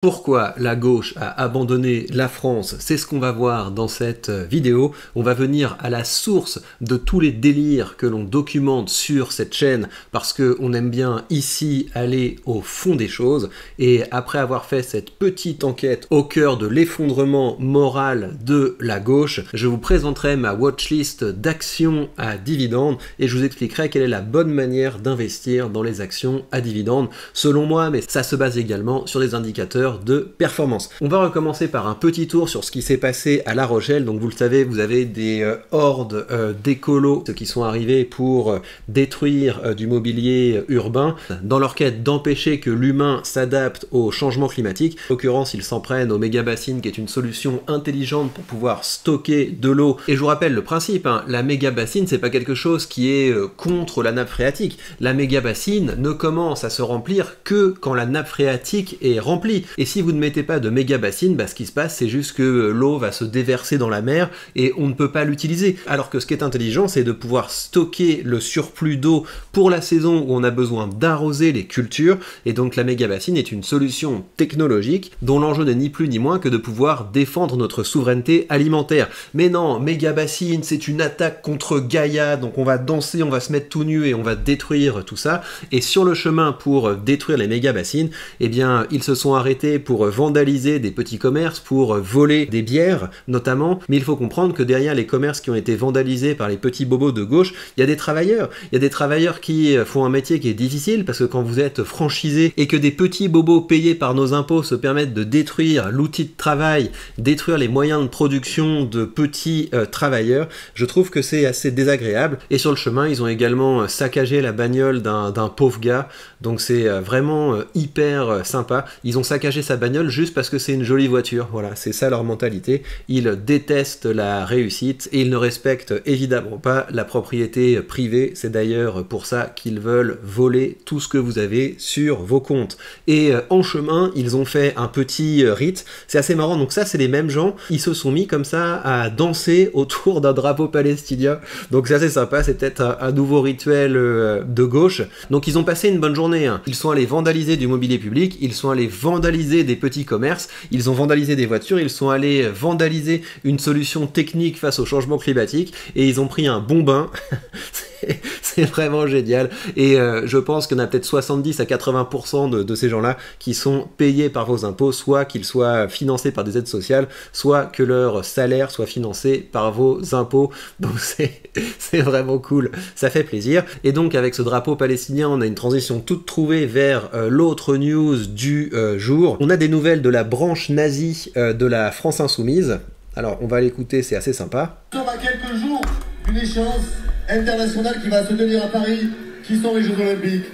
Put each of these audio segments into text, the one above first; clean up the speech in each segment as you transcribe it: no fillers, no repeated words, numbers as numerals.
Pourquoi la gauche a abandonné la France? C'est ce qu'on va voir dans cette vidéo. On va venir à la source de tous les délires que l'on documente sur cette chaîne parce qu'on aime bien ici aller au fond des choses. Et après avoir fait cette petite enquête au cœur de l'effondrement moral de la gauche, je vous présenterai ma watchlist d'actions à dividendes et je vous expliquerai quelle est la bonne manière d'investir dans les actions à dividendes selon moi, mais ça se base également sur des indicateurs de performance. On va recommencer par un petit tour sur ce qui s'est passé à La Rochelle. Donc vous le savez, vous avez des hordes d'écolos qui sont arrivés pour détruire du mobilier urbain dans leur quête d'empêcher que l'humain s'adapte au changement climatique. En l'occurrence, ils s'en prennent au méga-bassine qui est une solution intelligente pour pouvoir stocker de l'eau. Et je vous rappelle le principe, hein, la méga-bassine, c'est pas quelque chose qui est contre la nappe phréatique. La méga-bassine ne commence à se remplir que quand la nappe phréatique est remplie. Et si vous ne mettez pas de méga bassine, bah, ce qui se passe, c'est juste que l'eau va se déverser dans la mer et on ne peut pas l'utiliser. Alors que ce qui est intelligent, c'est de pouvoir stocker le surplus d'eau pour la saison où on a besoin d'arroser les cultures. Et donc la méga bassine est une solution technologique dont l'enjeu n'est ni plus ni moins que de pouvoir défendre notre souveraineté alimentaire. Mais non, méga bassine, c'est une attaque contre Gaïa, donc on va danser, on va se mettre tout nu et on va détruire tout ça. Et sur le chemin pour détruire les méga bassines, eh bien, ils se sont arrêtés pour vandaliser des petits commerces, pour voler des bières notamment, mais il faut comprendre que derrière les commerces qui ont été vandalisés par les petits bobos de gauche, il y a des travailleurs. Il y a des travailleurs qui font un métier qui est difficile parce que quand vous êtes franchisé et que des petits bobos payés par nos impôts se permettent de détruire l'outil de travail, détruire les moyens de production de petits travailleurs, je trouve que c'est assez désagréable. Et sur le chemin, ils ont également saccagé la bagnole d'un pauvre gars, donc c'est vraiment hyper sympa. Ils ont saccagé sa bagnole juste parce que c'est une jolie voiture, voilà, c'est ça leur mentalité. Ils détestent la réussite et ils ne respectent évidemment pas la propriété privée, c'est d'ailleurs pour ça qu'ils veulent voler tout ce que vous avez sur vos comptes. Et en chemin, ils ont fait un petit rite, c'est assez marrant, donc ça c'est les mêmes gens, ils se sont mis comme ça à danser autour d'un drapeau palestinien, donc c'est assez sympa, c'est peut-être un nouveau rituel de gauche. Donc ils ont passé une bonne journée, hein. Ils sont allés vandaliser du mobilier public, ils sont allés vandaliser des petits commerces, ils ont vandalisé des voitures, ils sont allés vandaliser une solution technique face au changement climatique et ils ont pris un bon bain. C'est vraiment génial et je pense qu'il y en a peut-être 70 à 80% de ces gens-là qui sont payés par vos impôts, soit qu'ils soient financés par des aides sociales, soit que leur salaire soit financé par vos impôts. Donc c'est vraiment cool, ça fait plaisir. Et donc avec ce drapeau palestinien, on a une transition toute trouvée vers l'autre news du jour. On a des nouvelles de la branche nazie de la France Insoumise. Alors on va l'écouter, c'est assez sympa. Nous sommes à quelques jours d'une échéance internationale qui va se tenir à Paris, qui sont les Jeux Olympiques.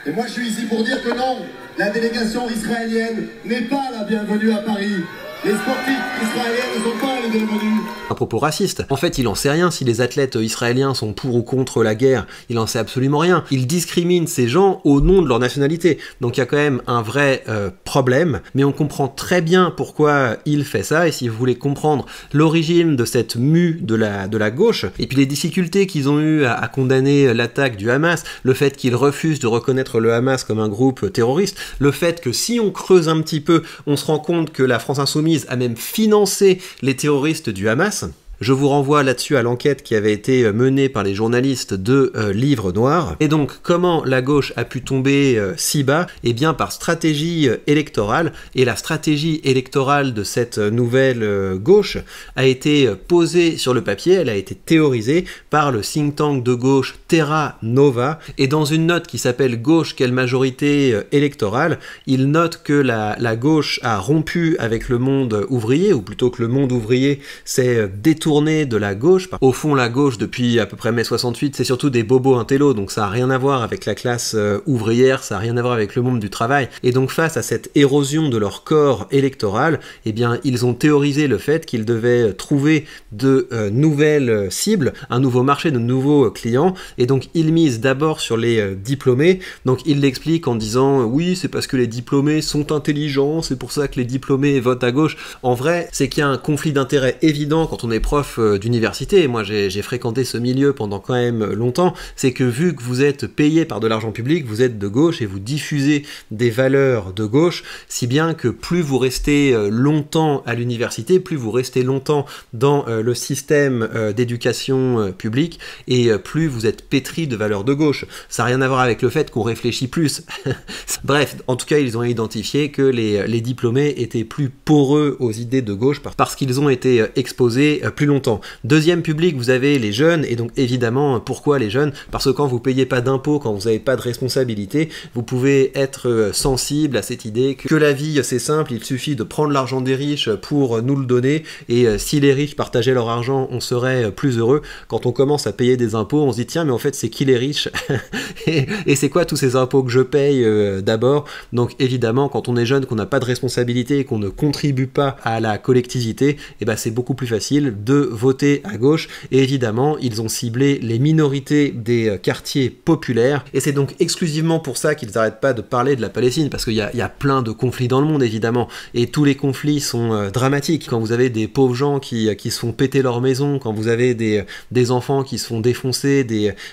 Et moi je suis ici pour dire que non, la délégation israélienne n'est pas la bienvenue à Paris. Les sportifs israéliens ne sont pas les bienvenus. Un propos raciste. En fait, il en sait rien si les athlètes israéliens sont pour ou contre la guerre. Il en sait absolument rien. Il discrimine ces gens au nom de leur nationalité. Donc il y a quand même un vrai problème, mais on comprend très bien pourquoi il fait ça. Et si vous voulez comprendre l'origine de cette mue de la gauche, et puis les difficultés qu'ils ont eu à condamner l'attaque du Hamas, le fait qu'ils refusent de reconnaître le Hamas comme un groupe terroriste, le fait que si on creuse un petit peu, on se rend compte que la France Insoumise a même financé les terroristes du Hamas. Je vous renvoie là-dessus à l'enquête qui avait été menée par les journalistes de Livre Noir. Et donc, comment la gauche a pu tomber si bas? Eh bien, par stratégie électorale. Et la stratégie électorale de cette nouvelle gauche a été posée sur le papier, elle a été théorisée par le think tank de gauche Terra Nova. Et dans une note qui s'appelle « Gauche, quelle majorité électorale ?», il note que la gauche a rompu avec le monde ouvrier, ou plutôt que le monde ouvrier s'est détourné de la gauche. Au fond, la gauche, depuis à peu près mai 68, c'est surtout des bobos intello, donc ça n'a rien à voir avec la classe ouvrière, ça n'a rien à voir avec le monde du travail. Et donc face à cette érosion de leur corps électoral, eh bien, ils ont théorisé le fait qu'ils devaient trouver de nouvelles cibles, un nouveau marché, de nouveaux clients, et donc ils misent d'abord sur les diplômés. Donc ils l'expliquent en disant oui, c'est parce que les diplômés sont intelligents, c'est pour ça que les diplômés votent à gauche. En vrai, c'est qu'il y a un conflit d'intérêts évident quand on est proche prof d'université, et moi j'ai fréquenté ce milieu pendant quand même longtemps, c'est que vu que vous êtes payé par de l'argent public, vous êtes de gauche et vous diffusez des valeurs de gauche, si bien que plus vous restez longtemps à l'université, plus vous restez longtemps dans le système d'éducation publique, et plus vous êtes pétri de valeurs de gauche. Ça n'a rien à voir avec le fait qu'on réfléchit plus. Bref, en tout cas, ils ont identifié que les diplômés étaient plus poreux aux idées de gauche parce qu'ils ont été exposés plus longtemps. Deuxième public, vous avez les jeunes, et donc évidemment, pourquoi les jeunes? Parce que quand vous payez pas d'impôts, quand vous n'avez pas de responsabilité, vous pouvez être sensible à cette idée que la vie c'est simple, il suffit de prendre l'argent des riches pour nous le donner, et si les riches partageaient leur argent, on serait plus heureux. Quand on commence à payer des impôts, on se dit tiens, mais en fait c'est qui les riches? et c'est quoi tous ces impôts que je paye d'abord? Donc évidemment, quand on est jeune, qu'on n'a pas de responsabilité et qu'on ne contribue pas à la collectivité, et ben c'est beaucoup plus facile de voter à gauche. Et évidemment, ils ont ciblé les minorités des quartiers populaires, et c'est donc exclusivement pour ça qu'ils n'arrêtent pas de parler de la Palestine, parce qu'il y a plein de conflits dans le monde évidemment, et tous les conflits sont dramatiques. Quand vous avez des pauvres gens qui se font péter leur maison, quand vous avez des enfants qui se font défoncer,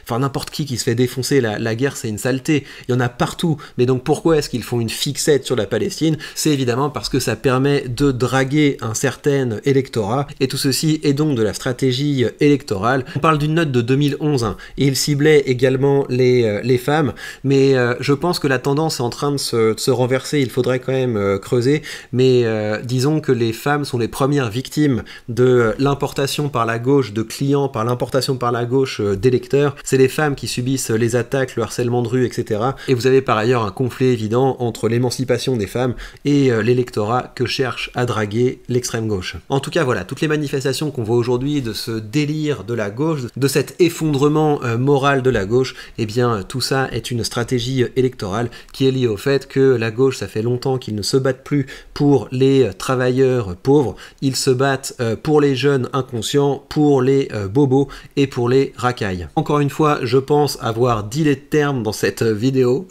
enfin n'importe qui se fait défoncer, la guerre c'est une saleté, il y en a partout. Mais donc pourquoi est-ce qu'ils font une fixette sur la Palestine? C'est évidemment parce que ça permet de draguer un certain électorat, et tout ceci est donc de la stratégie électorale. On parle d'une note de 2011, hein, et il ciblait également les femmes, mais je pense que la tendance est en train de se renverser, il faudrait quand même creuser, mais disons que les femmes sont les premières victimes de l'importation par la gauche de clients, par l'importation par la gauche d'électeurs. C'est les femmes qui subissent les attaques, le harcèlement de rue, etc. Et vous avez par ailleurs un conflit évident entre l'émancipation des femmes et l'électorat que cherche à draguer l'extrême gauche. En tout cas, voilà, toutes les manifestations qu'on voit aujourd'hui de ce délire de la gauche, de cet effondrement moral de la gauche, eh bien tout ça est une stratégie électorale qui est liée au fait que la gauche, ça fait longtemps qu'ils ne se battent plus pour les travailleurs pauvres, ils se battent pour les jeunes inconscients, pour les bobos et pour les racailles. Encore une fois, je pense avoir dit les termes dans cette vidéo,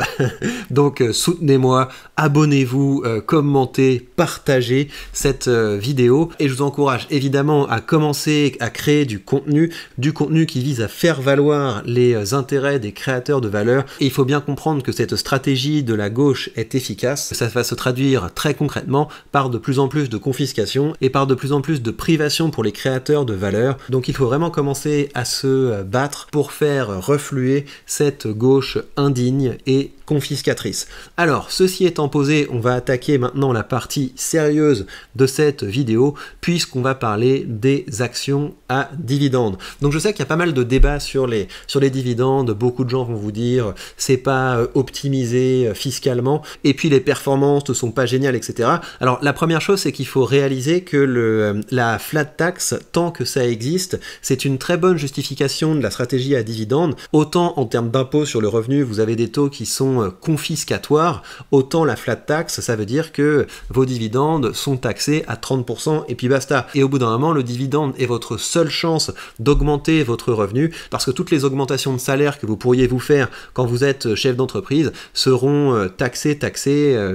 donc soutenez-moi, abonnez-vous, commentez, partagez cette vidéo, et je vous encourage évidemment à commencer à créer du contenu qui vise à faire valoir les intérêts des créateurs de valeur. Et il faut bien comprendre que cette stratégie de la gauche est efficace. Ça va se traduire très concrètement par de plus en plus de confiscation et par de plus en plus de privation pour les créateurs de valeur. Donc il faut vraiment commencer à se battre pour faire refluer cette gauche indigne et confiscatrice. Alors, ceci étant posé, on va attaquer maintenant la partie sérieuse de cette vidéo, puisqu'on va parler des actions à dividendes. Donc je sais qu'il y a pas mal de débats sur les dividendes, beaucoup de gens vont vous dire c'est pas optimisé fiscalement, et puis les performances ne sont pas géniales, etc. Alors la première chose, c'est qu'il faut réaliser que la flat tax, tant que ça existe, c'est une très bonne justification de la stratégie à dividendes. Autant en termes d'impôt sur le revenu, vous avez des taux qui sont confiscatoires, autant la flat tax, ça veut dire que vos dividendes sont taxés à 30% et puis basta. Et au bout d'un moment, le dividende est votre seule chance d'augmenter votre revenu, parce que toutes les augmentations de salaire que vous pourriez vous faire quand vous êtes chef d'entreprise seront taxées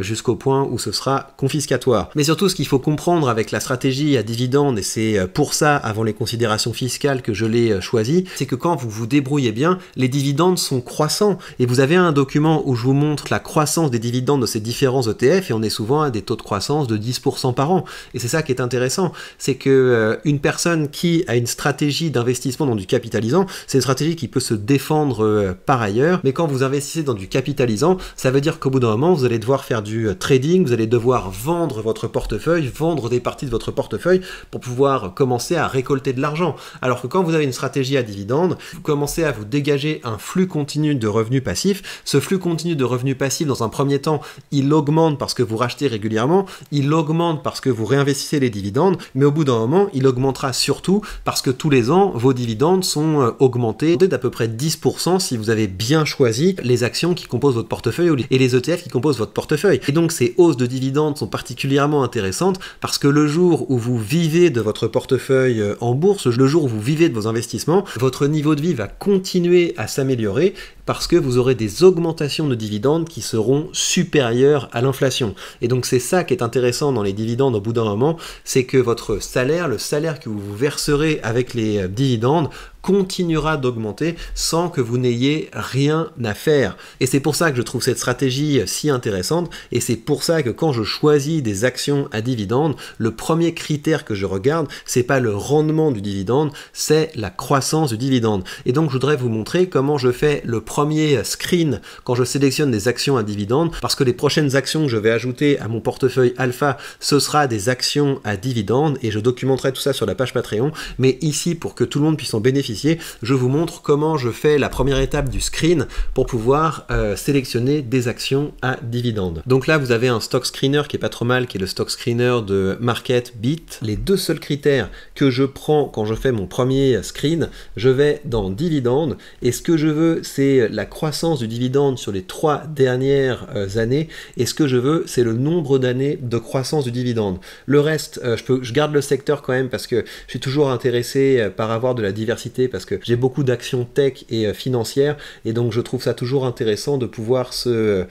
jusqu'au point où ce sera confiscatoire. Mais surtout, ce qu'il faut comprendre avec la stratégie à dividendes, et c'est pour ça, avant les considérations fiscales, que je l'ai choisi, c'est que quand vous vous débrouillez bien, les dividendes sont croissants. Et vous avez un document où je vous montre la croissance des dividendes de ces différents ETF, et on est souvent à des taux de croissance de 10% par an. Et c'est ça qui est intéressant, c'est que une personne qui a une stratégie d'investissement dans du capitalisant, c'est une stratégie qui peut se défendre par ailleurs, mais quand vous investissez dans du capitalisant, ça veut dire qu'au bout d'un moment, vous allez devoir faire du trading, vous allez devoir vendre votre portefeuille, vendre des parties de votre portefeuille pour pouvoir commencer à récolter de l'argent. Alors que quand vous avez une stratégie à dividendes, vous commencez à vous dégager un flux continu de revenus passifs. Ce flux continu de revenus passifs, dans un premier temps, il augmente parce que vous rachetez régulièrement, il augmente parce que vous réinvestissez les dividendes, mais au bout d'un moment, il augmentera surtout parce que tous les ans, vos dividendes sont augmentés d'à peu près 10% si vous avez bien choisi les actions qui composent votre portefeuille et les ETF qui composent votre portefeuille. Et donc ces hausses de dividendes sont particulièrement intéressantes parce que le jour où vous vivez de votre portefeuille en bourse, le jour où vous vivez de vos investissements, votre niveau de vie va continuer à s'améliorer parce que vous aurez des augmentations augmentations de dividendes qui seront supérieures à l'inflation. Et donc c'est ça qui est intéressant dans les dividendes au bout d'un moment, c'est que votre salaire, le salaire que vous verserez avec les dividendes, continuera d'augmenter sans que vous n'ayez rien à faire. Et c'est pour ça que je trouve cette stratégie si intéressante, et c'est pour ça que quand je choisis des actions à dividendes, le premier critère que je regarde, c'est pas le rendement du dividende, c'est la croissance du dividende. Et donc je voudrais vous montrer comment je fais le premier screen quand je sélectionne des actions à dividendes, parce que les prochaines actions que je vais ajouter à mon portefeuille alpha, ce sera des actions à dividendes, et je documenterai tout ça sur la page Patreon. Mais ici, pour que tout le monde puisse en bénéficier, je vous montre comment je fais la première étape du screen pour pouvoir sélectionner des actions à dividendes. Donc là, vous avez un stock screener qui est pas trop mal, qui est le stock screener de MarketBeat. Les deux seuls critères que je prends quand je fais mon premier screen, je vais dans dividendes, et ce que je veux, c'est la croissance du dividende sur les 3 dernières années, et ce que je veux, c'est le nombre d'années de croissance du dividende. Le reste, je garde le secteur quand même, parce que je suis toujours intéressé par avoir de la diversité, parce que j'ai beaucoup d'actions tech et financières, et donc je trouve ça toujours intéressant de pouvoir se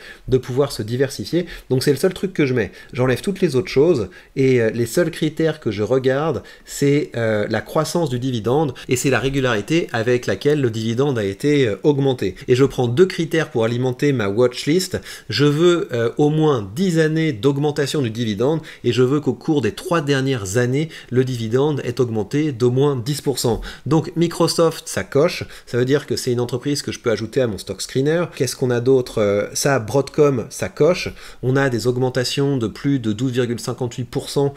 diversifier. Donc c'est le seul truc que je mets. J'enlève toutes les autres choses, et les seuls critères que je regarde, c'est la croissance du dividende, et c'est la régularité avec laquelle le dividende a été augmenté. Et je prends 2 critères pour alimenter ma watchlist. Je veux au moins 10 années d'augmentation du dividende, et je veux qu'au cours des 3 dernières années, le dividende ait augmenté d'au moins 10%. Donc Microsoft, ça coche, ça veut dire que c'est une entreprise que je peux ajouter à mon stock screener. Qu'est-ce qu'on a d'autre? Ça, Broadcom, ça coche. On a des augmentations de plus de 12,58%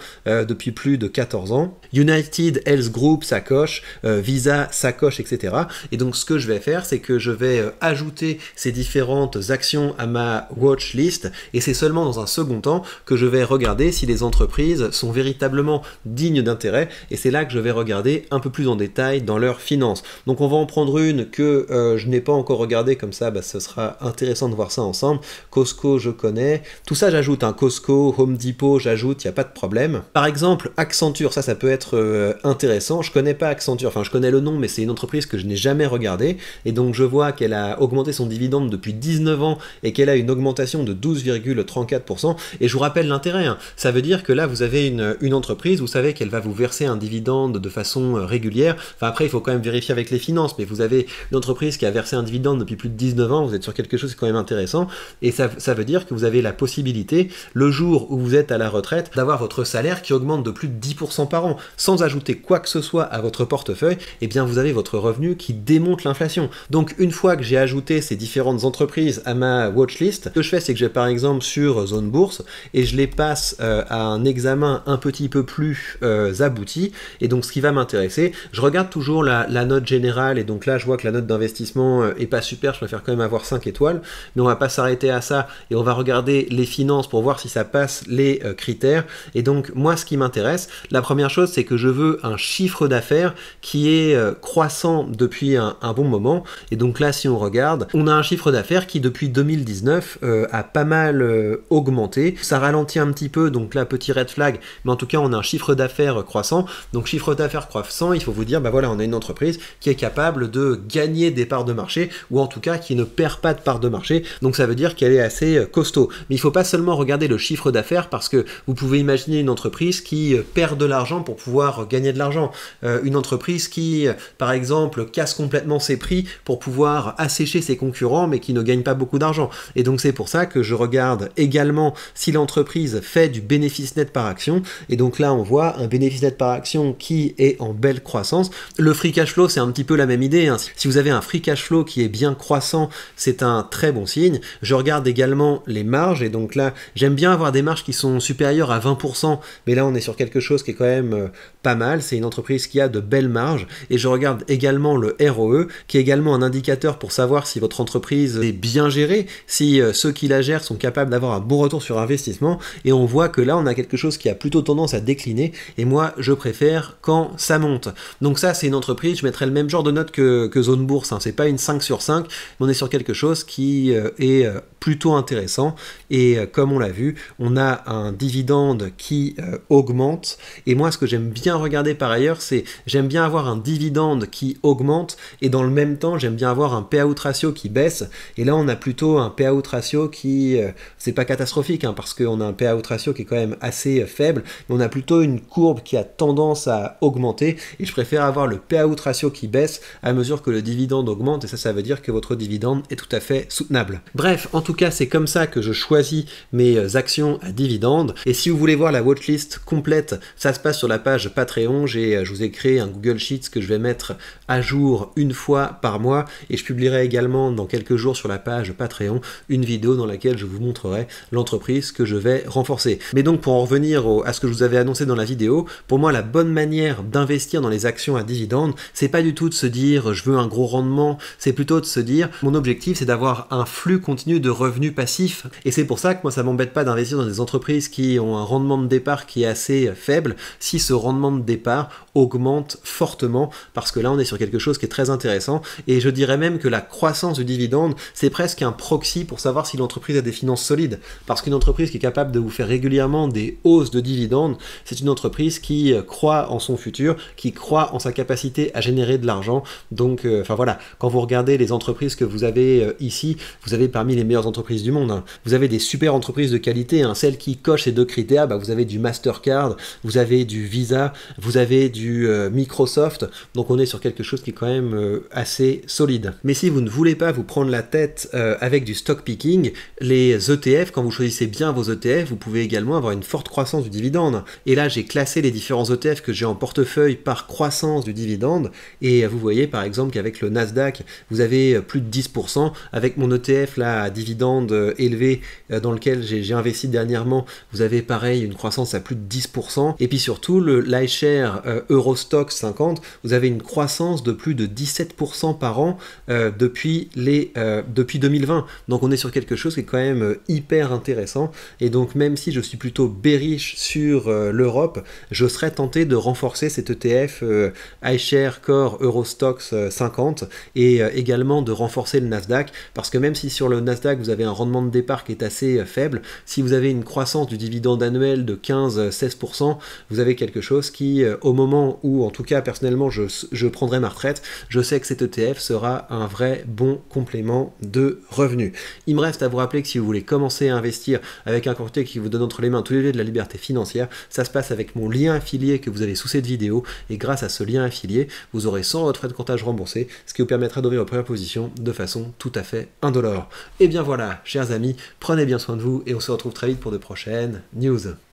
depuis plus de 14 ans. United Health Group, ça coche. Visa, ça coche, etc. Et donc ce que je vais faire, c'est que je vais ajouter ces différentes actions à ma watch list, et c'est seulement dans un second temps que je vais regarder si les entreprises sont véritablement dignes d'intérêt, et c'est là que je vais regarder un peu plus en détail dans leurs finances. Donc on va en prendre une que je n'ai pas encore regardée, comme ça ce sera intéressant de voir ça ensemble. Costco, je connais. Tout ça j'ajoute, hein. Costco, Home Depot, j'ajoute, il n'y a pas de problème. Par exemple, Accenture, ça peut être intéressant. Je connais pas Accenture, enfin je connais le nom, mais c'est une entreprise que je n'ai jamais regardée, et donc je vois qu'elle a augmenté son dividende depuis 19 ans, et qu'elle a une augmentation de 12,34%, et je vous rappelle l'intérêt, hein. Ça veut dire que là vous avez une entreprise, vous savez qu'elle va vous verser un dividende de façon régulière. Enfin après il faut quand même vérifier avec les finances, mais vous avez une entreprise qui a versé un dividende depuis plus de 19 ans, vous êtes sur quelque chose qui est quand même intéressant, et ça veut dire que vous avez la possibilité, le jour où vous êtes à la retraite, d'avoir votre salaire qui augmente de plus de 10% par an, sans ajouter quoi que ce soit à votre portefeuille, et bien vous avez votre revenu qui démonte l'inflation. Donc une fois que j'ai ajouté ces différentes entreprises à ma watchlist, ce que je fais, c'est que je vais par exemple sur Zone Bourse, et je les passe à un examen un petit peu plus abouti, et donc ce qui va m'intéresser, je regarde toujours la note générale, et donc là je vois que la note d'investissement est pas super, je préfère quand même avoir 5 étoiles, mais on va pas s'arrêter à ça, et on va regarder les finances pour voir si ça passe les critères. Et donc moi ce qui m'intéresse, la première chose, c'est que je veux un chiffre d'affaires qui est croissant depuis un bon moment, et donc là si on regarde, on a un chiffre d'affaires qui depuis 2019 a pas mal augmenté, ça ralentit un petit peu, donc là petit red flag, mais en tout cas on a un chiffre d'affaires croissant. Donc chiffre d'affaires croissant, il faut vous dire, bah voilà, on a une entreprise qui est capable de gagner des parts de marché, ou en tout cas qui ne perd pas de parts de marché, donc ça veut dire qu'elle est assez costaud. Mais il ne faut pas seulement regarder le chiffre d'affaires, parce que vous pouvez imaginer une entreprise qui perd de l'argent pour pouvoir gagner de l'argent, une entreprise qui par exemple casse complètement ses prix pour pouvoir assécher ses concurrents, mais qui ne gagne pas beaucoup d'argent. Et donc c'est pour ça que je regarde également si l'entreprise fait du bénéfice net par action, et donc là on voit un bénéfice net par action qui est en belle croissance. Le free cash flow, c'est un petit peu la même idée, hein. Si vous avez un free cash flow qui est bien croissant, c'est un très bon signe. Je regarde également les marges, et donc là j'aime bien avoir des marges qui sont supérieures à 20%, mais là on est sur quelque chose qui est quand même pas mal, c'est une entreprise qui a de belles marges. Et je regarde également le ROE, qui est également un indicateur pour savoir si votre entreprise est bien gérée, si ceux qui la gèrent sont capables d'avoir un bon retour sur investissement, et on voit que là on a quelque chose qui a plutôt tendance à décliner, et moi je préfère quand ça monte. Donc ça c'est une entreprise, limite je mettrais le même genre de note que Zone Bourse, hein. C'est pas une 5 sur 5, mais on est sur quelque chose qui est plutôt intéressant, et comme on l'a vu, on a un dividende qui augmente, et moi ce que j'aime bien regarder par ailleurs, c'est j'aime bien avoir un dividende qui augmente, et dans le même temps j'aime bien avoir un payout ratio qui baisse, et là on a plutôt un payout ratio qui, c'est pas catastrophique, hein, parce qu'on a un payout ratio qui est quand même assez faible, mais on a plutôt une courbe qui a tendance à augmenter, et je préfère avoir le payout ratio qui baisse à mesure que le dividende augmente, et ça veut dire que votre dividende est tout à fait soutenable. Bref, en tout cas, c'est comme ça que je choisis mes actions à dividendes. Et si vous voulez voir la watchlist complète, ça se passe sur la page Patreon. Je vous ai créé un Google Sheets que je vais mettre à jour une fois par mois. Et je publierai également dans quelques jours sur la page Patreon une vidéo dans laquelle je vous montrerai l'entreprise que je vais renforcer. Mais donc, pour en revenir à ce que je vous avais annoncé dans la vidéo, pour moi, la bonne manière d'investir dans les actions à dividendes, c'est pas du tout de se dire je veux un gros rendement, c'est plutôt de se dire mon objectif c'est d'avoir un flux continu de revenus passifs, et c'est pour ça que moi ça m'embête pas d'investir dans des entreprises qui ont un rendement de départ qui est assez faible si ce rendement de départ augmente fortement, parce que là on est sur quelque chose qui est très intéressant, et je dirais même que la croissance du dividende c'est presque un proxy pour savoir si l'entreprise a des finances solides, parce qu'une entreprise qui est capable de vous faire régulièrement des hausses de dividendes, c'est une entreprise qui croit en son futur, qui croit en sa capacité à générer de l'argent. Donc enfin voilà, quand vous regardez les entreprises que vous avez ici, vous avez parmi les meilleures entreprises du monde, hein. Vous avez des super entreprises de qualité, hein. Celles qui cochent ces deux critères, vous avez du Mastercard, vous avez du Visa, vous avez du Microsoft, donc on est sur quelque chose qui est quand même assez solide. Mais si vous ne voulez pas vous prendre la tête avec du stock picking, les ETF, quand vous choisissez bien vos ETF, vous pouvez également avoir une forte croissance du dividende. Et là j'ai classé les différents ETF que j'ai en portefeuille par croissance du dividende, et vous voyez par exemple qu'avec le Nasdaq, vous avez plus de 10%, avec mon ETF là à dividende élevé dans lequel j'ai investi dernièrement, vous avez pareil une croissance à plus de 10%, et puis surtout l'iShare Eurostoxx 50, vous avez une croissance de plus de 17% par an depuis 2020, donc on est sur quelque chose qui est quand même hyper intéressant, et donc même si je suis plutôt bearish sur l'Europe, je serais tenté de renforcer cet ETF iShare Core Eurostoxx 50, et également de renforcer le Nasdaq, parce que même si sur le Nasdaq vous avez un rendement de départ qui est assez faible, si vous avez une croissance du dividende annuel de 15-16%, vous avez quelque chose qui, au moment où, en tout cas personnellement, je prendrai ma retraite, je sais que cet ETF sera un vrai bon complément de revenus. Il me reste à vous rappeler que si vous voulez commencer à investir avec un courtier qui vous donne entre les mains tous les leviers de la liberté financière, ça se passe avec mon lien affilié que vous avez sous cette vidéo, et grâce à ce lien affilié, vous aurez 100 € de frais de comptage remboursés, ce qui vous permettra d'ouvrir votre première position de façon tout à fait indolore. Et bien voilà, chers amis, prenez bien soin de vous, et on se retrouve très vite pour de prochaines news.